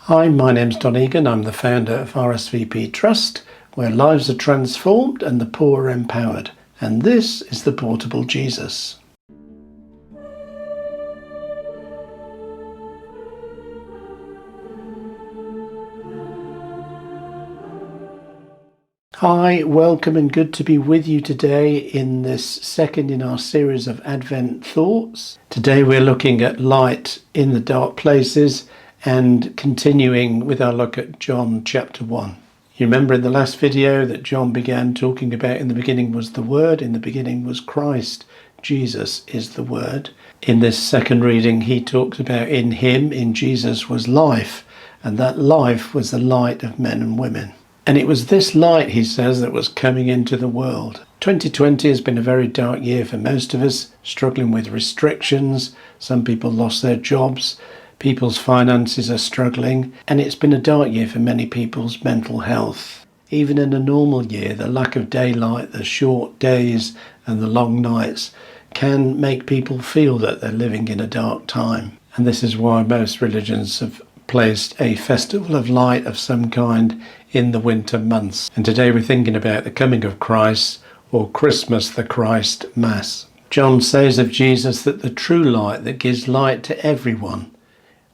Hi, my name's Don Egan. I'm the founder of RSVP Trust, where lives are transformed and the poor are empowered. And this is the Portable Jesus. Hi, welcome and good to be with you today in this second in our series of Advent Thoughts. Today we're looking at light in the dark places and continuing with our look at John chapter 1. You remember in the last video that John began talking about in the beginning was the Word, in the beginning was Christ. Jesus is the Word. In this second reading he talks about in him, in Jesus, was life, and that life was the light of men and women. And it was this light, he says, that was coming into the world. 2020 has been a very dark year for most of us, struggling with restrictions. Some people lost their jobs. People's finances are struggling, and it's been a dark year for many people's mental health. Even in a normal year, the lack of daylight, the short days and the long nights can make people feel that they're living in a dark time. And this is why most religions have placed a festival of light of some kind in the winter months. And today we're thinking about the coming of Christ, or Christmas, the Christ Mass. John says of Jesus that the true light that gives light to everyone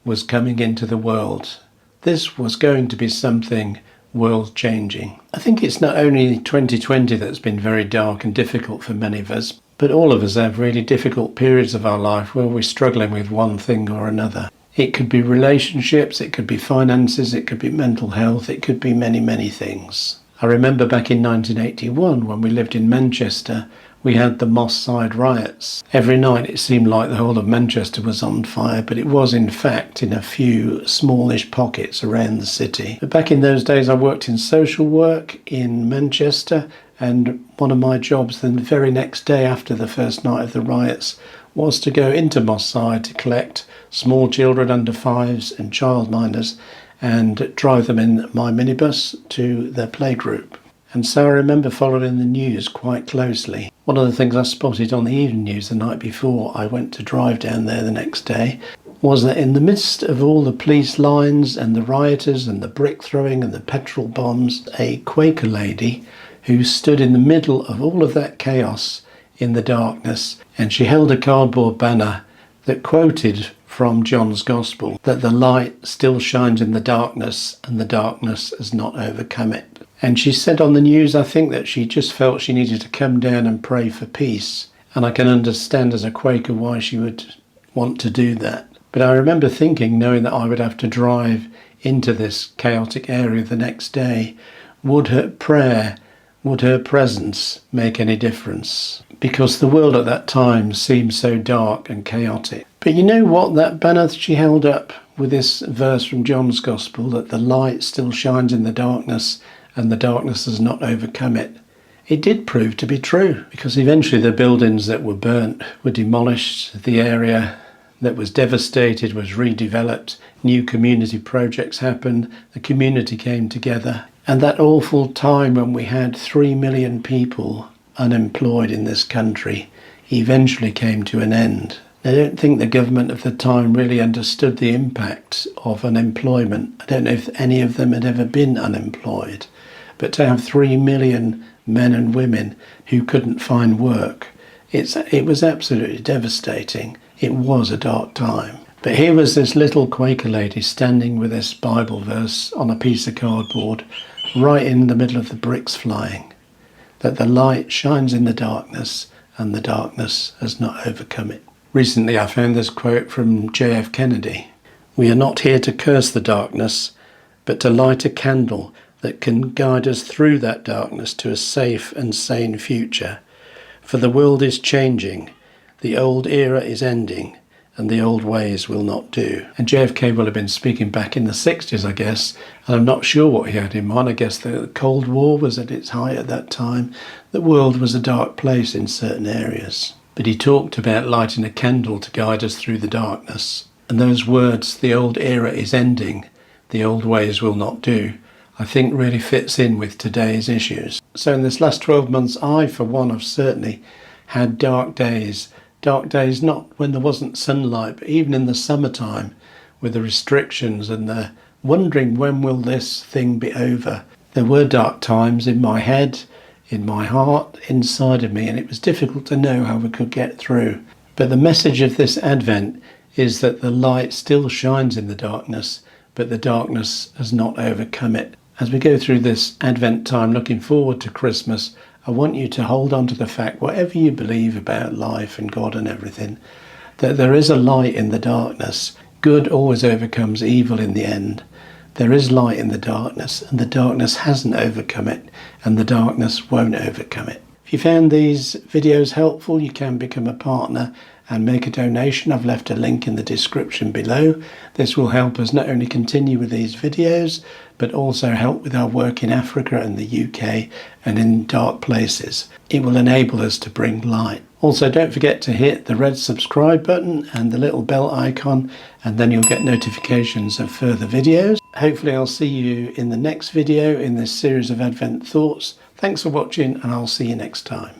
was coming into the world. This was going to be something world-changing. I think it's not only 2020 that's been very dark and difficult for many of us, but all of us have really difficult periods of our life where we're struggling with one thing or another. It could be relationships, it could be finances, it could be mental health, it could be many, many things. I remember back in 1981 when we lived in Manchester, we had the Moss Side riots. Every night it seemed like the whole of Manchester was on fire, but it was in fact in a few smallish pockets around the city. But back in those days I worked in social work in Manchester, and one of my jobs the very next day after the first night of the riots was to go into Moss Side to collect small children under fives and childminders and drive them in my minibus to their playgroup. And so I remember following the news quite closely. One of the things I spotted on the evening news the night before I went to drive down there the next day was that in the midst of all the police lines and the rioters and the brick throwing and the petrol bombs, a Quaker lady who stood in the middle of all of that chaos in the darkness, and she held a cardboard banner that quoted from John's Gospel, that the light still shines in the darkness and the darkness has not overcome it. And she said on the news, I think, that she just felt she needed to come down and pray for peace. And I can understand as a Quaker why she would want to do that. But I remember thinking, knowing that I would have to drive into this chaotic area the next day, would her prayer, would her presence make any difference? Because the world at that time seemed so dark and chaotic. But you know what? That banner she held up with this verse from John's Gospel, that the light still shines in the darkness and the darkness has not overcome it, it did prove to be true, because eventually the buildings that were burnt were demolished, the area that was devastated was redeveloped, new community projects happened, the community came together, and that awful time when we had 3 million people unemployed in this country eventually came to an end. I don't think the government of the time really understood the impact of unemployment. I don't know if any of them had ever been unemployed. But to have 3 million men and women who couldn't find work, it was absolutely devastating. It was a dark time. But here was this little Quaker lady standing with this Bible verse on a piece of cardboard, right in the middle of the bricks flying, that the light shines in the darkness and the darkness has not overcome it. Recently I found this quote from J.F. Kennedy. "We are not here to curse the darkness, but to light a candle that can guide us through that darkness to a safe and sane future. For the world is changing, the old era is ending, and the old ways will not do." And JFK will have been speaking back in the 60s, I guess, and I'm not sure what he had in mind. I guess the Cold War was at its height at that time. The world was a dark place in certain areas. But he talked about lighting a candle to guide us through the darkness. And those words, the old era is ending, the old ways will not do, I think really fits in with today's issues. So in this last 12 months, I, for one, have certainly had dark days not when there wasn't sunlight, but even in the summertime with the restrictions and the wondering when will this thing be over. There were dark times in my head, in my heart, inside of me, and it was difficult to know how we could get through. But the message of this Advent is that the light still shines in the darkness, but the darkness has not overcome it. As we go through this Advent time, looking forward to Christmas, I want you to hold on to the fact, whatever you believe about life and God and everything, that there is a light in the darkness. Good always overcomes evil in the end. There is light in the darkness, and the darkness hasn't overcome it, and the darkness won't overcome it. If you found these videos helpful, you can become a partner and make a donation. I've left a link in the description below. This will help us not only continue with these videos, but also help with our work in Africa and the UK and in dark places. It will enable us to bring light. Also, don't forget to hit the red subscribe button and the little bell icon, and then you'll get notifications of further videos. Hopefully I'll see you in the next video in this series of Advent Thoughts. Thanks for watching, and I'll see you next time.